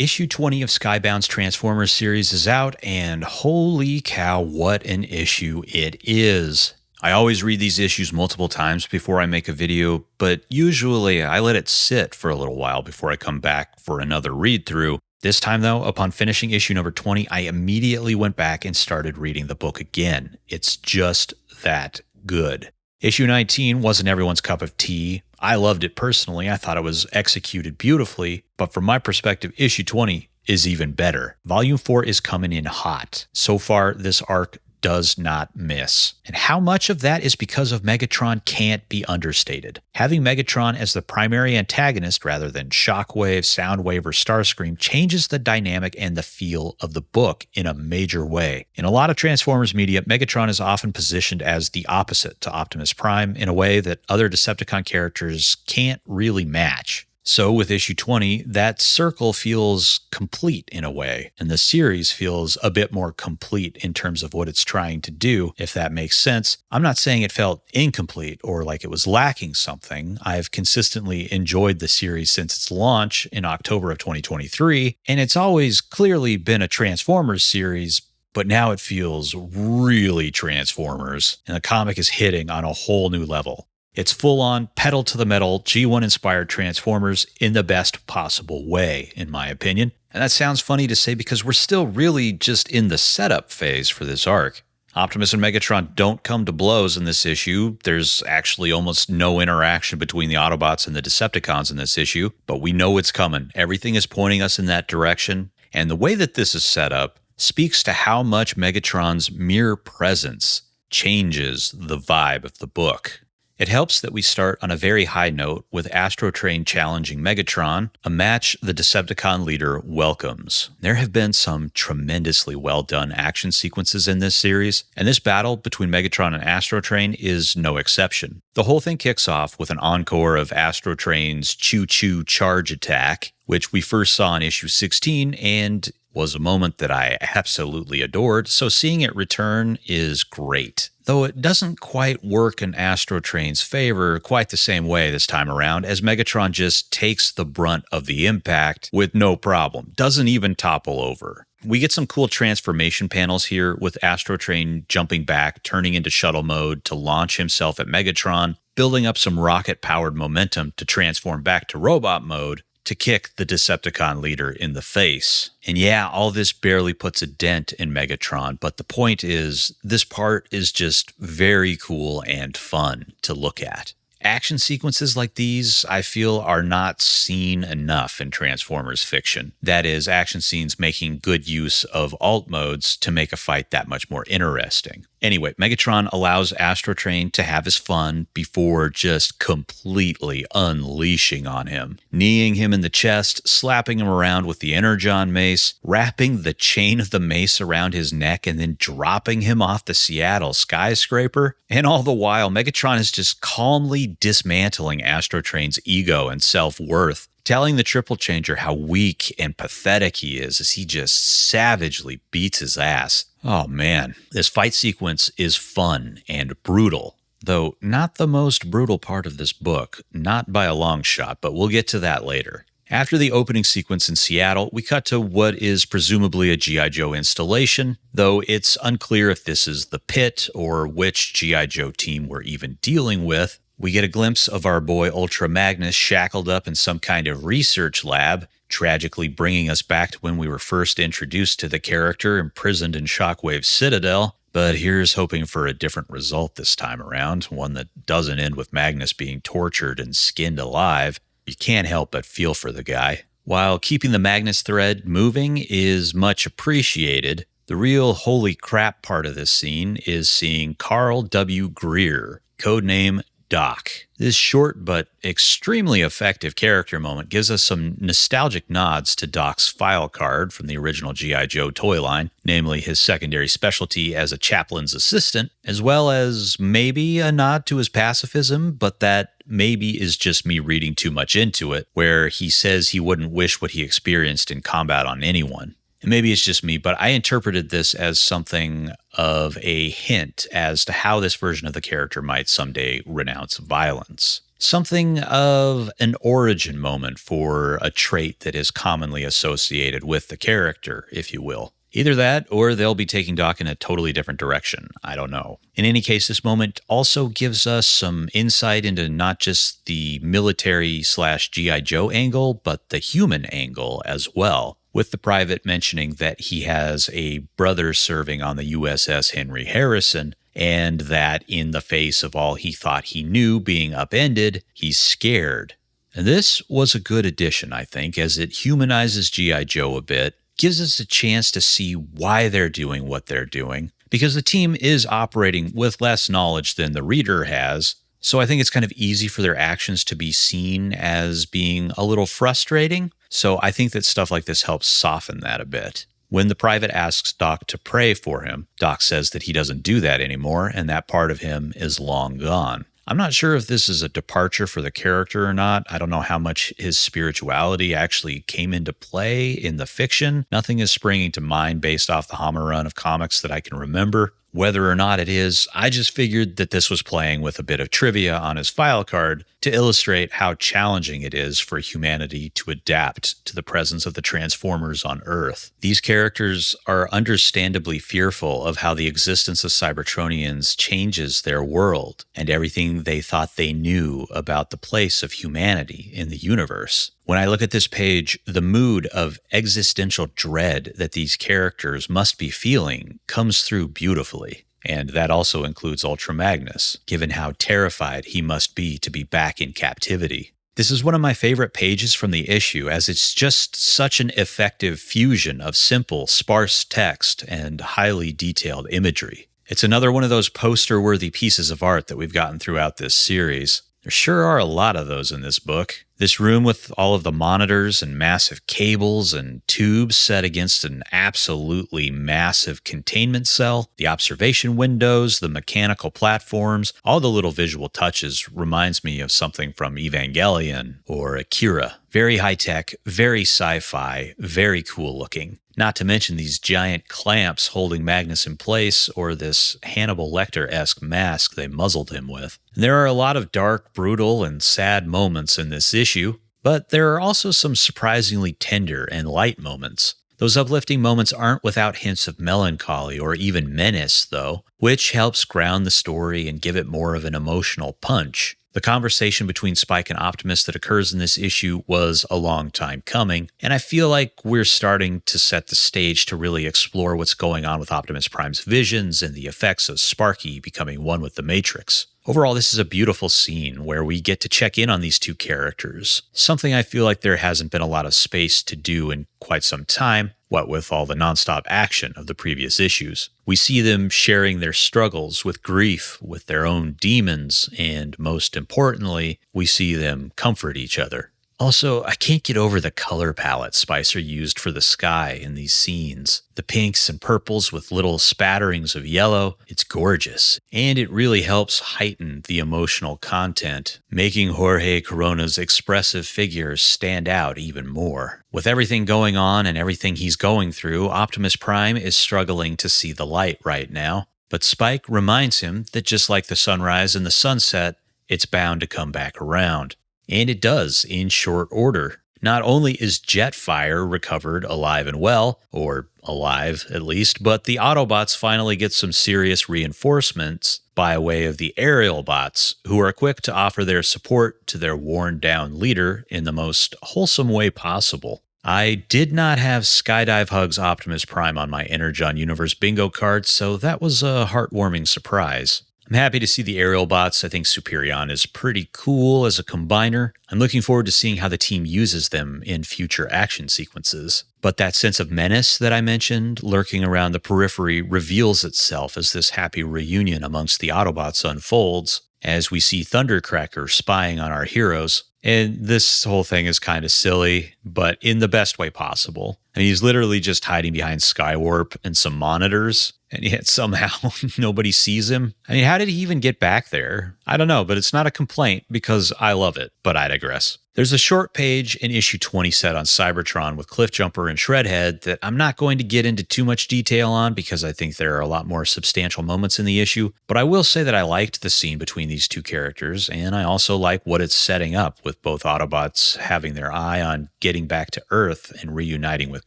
Issue 20 of Skybound's Transformers series is out, and holy cow, what an issue it is. I always read these issues multiple times before I make a video, but usually I let it sit for a little while before I come back for another read through. This time though, upon finishing issue number 20, I immediately went back and started reading the book again. It's just that good. Issue 19 wasn't everyone's cup of tea. I loved it personally. I thought it was executed beautifully, but from my perspective, issue 20 is even better. Volume 4 is coming in hot. So far, this arc does not miss. And how much of that is because of Megatron can't be understated. Having Megatron as the primary antagonist rather than Shockwave, Soundwave, or Starscream changes the dynamic and the feel of the book in a major way. In a lot of Transformers media, Megatron is often positioned as the opposite to Optimus Prime in a way that other Decepticon characters can't really match. So with issue 20, that circle feels complete in a way, and the series feels a bit more complete in terms of what it's trying to do, if that makes sense. I'm not saying it felt incomplete or like it was lacking something. I've consistently enjoyed the series since its launch in October of 2023, and it's always clearly been a Transformers series, but now it feels really Transformers, and the comic is hitting on a whole new level. It's full-on, pedal-to-the-metal, G1-inspired Transformers in the best possible way, in my opinion. And that sounds funny to say because we're still really just in the setup phase for this arc. Optimus and Megatron don't come to blows in this issue. There's actually almost no interaction between the Autobots and the Decepticons in this issue, but we know it's coming. Everything is pointing us in that direction. And the way that this is set up speaks to how much Megatron's mere presence changes the vibe of the book. It helps that we start on a very high note with Astrotrain challenging Megatron, a match the Decepticon leader welcomes. There have been some tremendously well-done action sequences in this series, and this battle between Megatron and Astrotrain is no exception. The whole thing kicks off with an encore of Astrotrain's choo-choo charge attack, which we first saw in issue 16 and was a moment that I absolutely adored, so seeing it return is great. Though it doesn't quite work in Astrotrain's favor quite the same way this time around, as Megatron just takes the brunt of the impact with no problem, doesn't even topple over. We get some cool transformation panels here with Astrotrain jumping back, turning into shuttle mode to launch himself at Megatron, building up some rocket-powered momentum to transform back to robot mode, to kick the Decepticon leader in the face. And yeah, all this barely puts a dent in Megatron, but the point is, this part is just very cool and fun to look at. Action sequences like these, I feel, are not seen enough in Transformers fiction. That is, action scenes making good use of alt modes to make a fight that much more interesting. Anyway, Megatron allows Astrotrain to have his fun before just completely unleashing on him. Kneeing him in the chest, slapping him around with the Energon mace, wrapping the chain of the mace around his neck, and then dropping him off the Seattle skyscraper. And all the while, Megatron is just calmly dismantling Astrotrain's ego and self-worth, telling the Triple Changer how weak and pathetic he is as he just savagely beats his ass. Oh man, this fight sequence is fun and brutal, though not the most brutal part of this book, not by a long shot, but we'll get to that later. After the opening sequence in Seattle, we cut to what is presumably a G.I. Joe installation, though it's unclear if this is the pit or which G.I. Joe team we're even dealing with. We get a glimpse of our boy Ultra Magnus shackled up in some kind of research lab, tragically bringing us back to when we were first introduced to the character imprisoned in Shockwave's Citadel. But here's hoping for a different result this time around, one that doesn't end with Magnus being tortured and skinned alive. You can't help but feel for the guy. While keeping the Magnus thread moving is much appreciated, the real holy crap part of this scene is seeing Carl W. Greer, codename Doc. This short but extremely effective character moment gives us some nostalgic nods to Doc's file card from the original G.I. Joe toy line, namely his secondary specialty as a chaplain's assistant, as well as maybe a nod to his pacifism, but that maybe is just me reading too much into it, where he says he wouldn't wish what he experienced in combat on anyone. And maybe it's just me, but I interpreted this as something of a hint as to how this version of the character might someday renounce violence. Something of an origin moment for a trait that is commonly associated with the character, if you will. Either that, or they'll be taking Doc in a totally different direction. I don't know. In any case, this moment also gives us some insight into not just the military / G.I. Joe angle, but the human angle as well. With the private mentioning that he has a brother serving on the USS Henry Harrison, and that in the face of all he thought he knew being upended, he's scared. And this was a good addition, I think, as it humanizes G.I. Joe a bit, gives us a chance to see why they're doing what they're doing, because the team is operating with less knowledge than the reader has. So I think it's kind of easy for their actions to be seen as being a little frustrating. So I think that stuff like this helps soften that a bit. When the private asks Doc to pray for him, Doc says that he doesn't do that anymore, and that part of him is long gone. I'm not sure if this is a departure for the character or not. I don't know how much his spirituality actually came into play in the fiction. Nothing is springing to mind based off the Hammer run of comics that I can remember. Whether or not it is, I just figured that this was playing with a bit of trivia on his file card to illustrate how challenging it is for humanity to adapt to the presence of the Transformers on Earth. These characters are understandably fearful of how the existence of Cybertronians changes their world and everything they thought they knew about the place of humanity in the universe. When I look at this page, the mood of existential dread that these characters must be feeling comes through beautifully. And that also includes Ultra Magnus, given how terrified he must be to be back in captivity. This is one of my favorite pages from the issue, as it's just such an effective fusion of simple, sparse text and highly detailed imagery. It's another one of those poster-worthy pieces of art that we've gotten throughout this series. There sure are a lot of those in this book. This room with all of the monitors and massive cables and tubes set against an absolutely massive containment cell, the observation windows, the mechanical platforms, all the little visual touches reminds me of something from Evangelion or Akira. Very high-tech, very sci-fi, very cool looking. Not to mention these giant clamps holding Magnus in place, or this Hannibal Lecter-esque mask they muzzled him with. And there are a lot of dark, brutal, and sad moments in this issue, but there are also some surprisingly tender and light moments. Those uplifting moments aren't without hints of melancholy or even menace, though, which helps ground the story and give it more of an emotional punch. The conversation between Spike and Optimus that occurs in this issue was a long time coming, and I feel like we're starting to set the stage to really explore what's going on with Optimus Prime's visions and the effects of Sparky becoming one with the Matrix. Overall, this is a beautiful scene where we get to check in on these two characters, something I feel like there hasn't been a lot of space to do in quite some time, what with all the nonstop action of the previous issues. We see them sharing their struggles with grief, with their own demons, and most importantly, we see them comfort each other. Also, I can't get over the color palette Spicer used for the sky in these scenes. The pinks and purples with little spatterings of yellow, it's gorgeous. And it really helps heighten the emotional content, making Jorge Corona's expressive figures stand out even more. With everything going on and everything he's going through, Optimus Prime is struggling to see the light right now. But Spike reminds him that just like the sunrise and the sunset, it's bound to come back around. And it does, in short order. Not only is Jetfire recovered alive and well, or alive at least, but the Autobots finally get some serious reinforcements by way of the aerial bots, who are quick to offer their support to their worn-down leader in the most wholesome way possible. I did not have Skydive Hugs Optimus Prime on my Energon Universe bingo card, so that was a heartwarming surprise. I'm happy to see the aerial bots. I think Superion is pretty cool as a combiner. I'm looking forward to seeing how the team uses them in future action sequences. But that sense of menace that I mentioned, lurking around the periphery, reveals itself as this happy reunion amongst the Autobots unfolds, as we see Thundercracker spying on our heroes. And this whole thing is kind of silly, but in the best way possible. I mean, he's literally just hiding behind Skywarp and some monitors, and yet somehow nobody sees him. I mean, how did he even get back there? I don't know, but it's not a complaint because I love it, but I digress. There's a short page in issue 20 set on Cybertron with Cliffjumper and Shredhead that I'm not going to get into too much detail on because I think there are a lot more substantial moments in the issue, but I will say that I liked the scene between these two characters, and I also like what it's setting up with both Autobots having their eye on getting back to Earth and reuniting with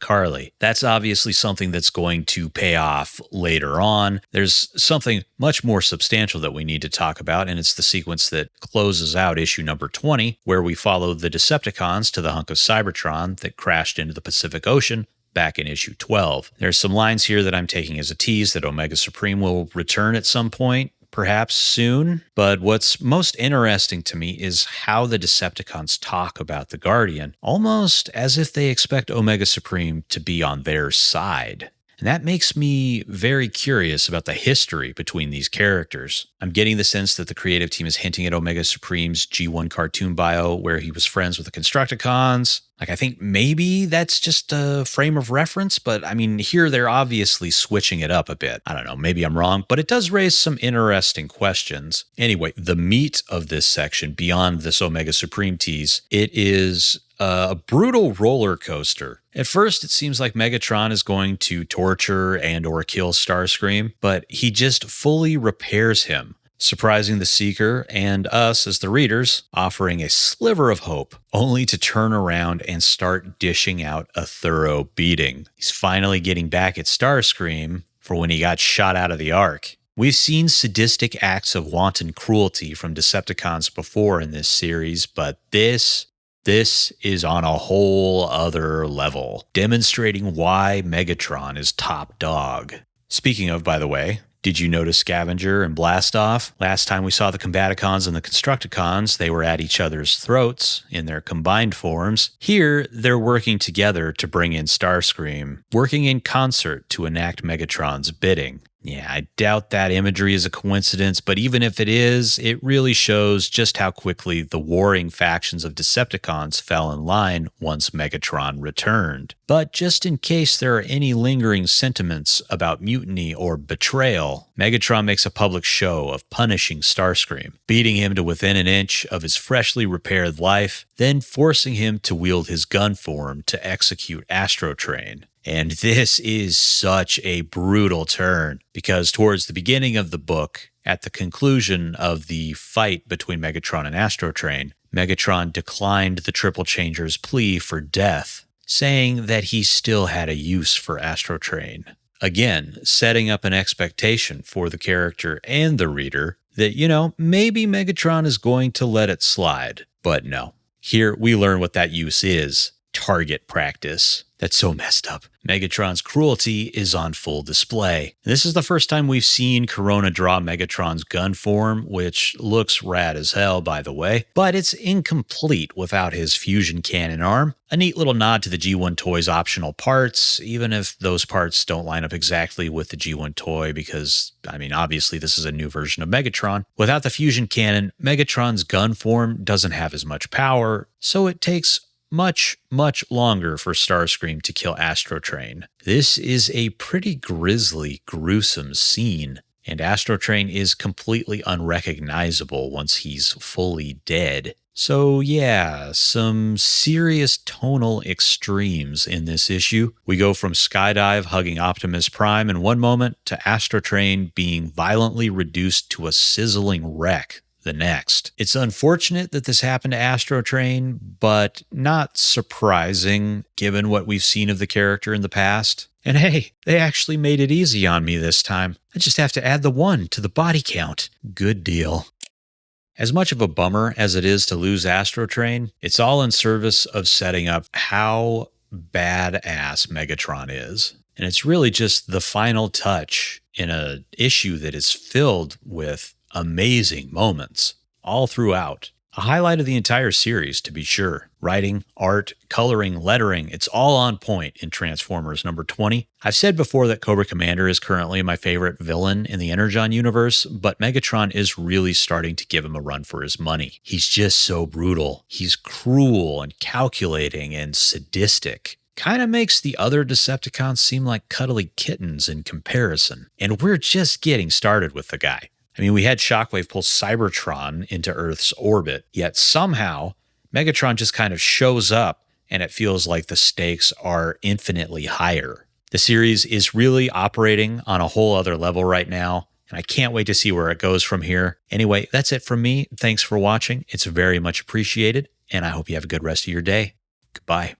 Carly. That's obviously something that's going to pay off later on. There's something much more substantial that we need to talk about, and it's the sequence that closes out issue number 20, where we follow the Decepticons to the hunk of Cybertron that crashed into the Pacific Ocean back in issue 12. There's some lines here that I'm taking as a tease that Omega Supreme will return at some point, perhaps soon, but what's most interesting to me is how the Decepticons talk about the Guardian, almost as if they expect Omega Supreme to be on their side. And that makes me very curious about the history between these characters. I'm getting the sense that the creative team is hinting at Omega Supreme's G1 cartoon bio where he was friends with the Constructicons. Like, I think maybe that's just a frame of reference, but I mean, here they're obviously switching it up a bit. I don't know, maybe I'm wrong, but it does raise some interesting questions. Anyway, the meat of this section, beyond this Omega Supreme tease, it is a brutal roller coaster. At first, it seems like Megatron is going to torture and or kill Starscream, but he just fully repairs him, surprising the Seeker and us as the readers, offering a sliver of hope, only to turn around and start dishing out a thorough beating. He's finally getting back at Starscream for when he got shot out of the Ark. We've seen sadistic acts of wanton cruelty from Decepticons before in this series, but this is on a whole other level, demonstrating why Megatron is top dog. Speaking of, by the way, did you notice Scavenger and Blastoff? Last time we saw the Combaticons and the Constructicons, they were at each other's throats in their combined forms. Here, they're working together to bring in Starscream, working in concert to enact Megatron's bidding. Yeah, I doubt that imagery is a coincidence, but even if it is, it really shows just how quickly the warring factions of Decepticons fell in line once Megatron returned. But just in case there are any lingering sentiments about mutiny or betrayal, Megatron makes a public show of punishing Starscream, beating him to within an inch of his freshly repaired life, then forcing him to wield his gun form to execute Astrotrain. And this is such a brutal turn, because towards the beginning of the book, at the conclusion of the fight between Megatron and Astrotrain, Megatron declined the Triple Changer's plea for death, saying that he still had a use for Astrotrain. Again, setting up an expectation for the character and the reader that, maybe Megatron is going to let it slide. But no. Here we learn what that use is. Target practice. That's so messed up. Megatron's cruelty is on full display. This is the first time we've seen Corona draw Megatron's gun form, which looks rad as hell, by the way, but it's incomplete without his fusion cannon arm. A neat little nod to the G1 toy's optional parts, even if those parts don't line up exactly with the G1 toy because, obviously this is a new version of Megatron. Without the fusion cannon, Megatron's gun form doesn't have as much power, so it takes much longer for Starscream to kill Astrotrain. This is a pretty grisly, gruesome scene, and Astrotrain is completely unrecognizable once he's fully dead. So yeah, some serious tonal extremes in this issue. We go from Skydive hugging Optimus Prime in one moment to Astrotrain being violently reduced to a sizzling wreck the next. It's unfortunate that this happened to Astrotrain, but not surprising given what we've seen of the character in the past. And hey, they actually made it easy on me this time. I just have to add the 1 to the body count. Good deal. As much of a bummer as it is to lose Astrotrain, it's all in service of setting up how badass Megatron is. And it's really just the final touch in an issue that is filled with amazing moments all throughout. A highlight of the entire series, to be sure. Writing, art, coloring, lettering, it's all on point in Transformers number 20. I've said before that Cobra Commander is currently my favorite villain in the Energon universe, but Megatron is really starting to give him a run for his money. He's just so brutal. He's cruel and calculating and sadistic. kind of makes the other Decepticons seem like cuddly kittens in comparison. And we're just getting started with the guy. I mean, we had Shockwave pull Cybertron into Earth's orbit, yet somehow Megatron just kind of shows up and it feels like the stakes are infinitely higher. The series is really operating on a whole other level right now, and I can't wait to see where it goes from here. Anyway, that's it from me. Thanks for watching. It's very much appreciated, and I hope you have a good rest of your day. Goodbye.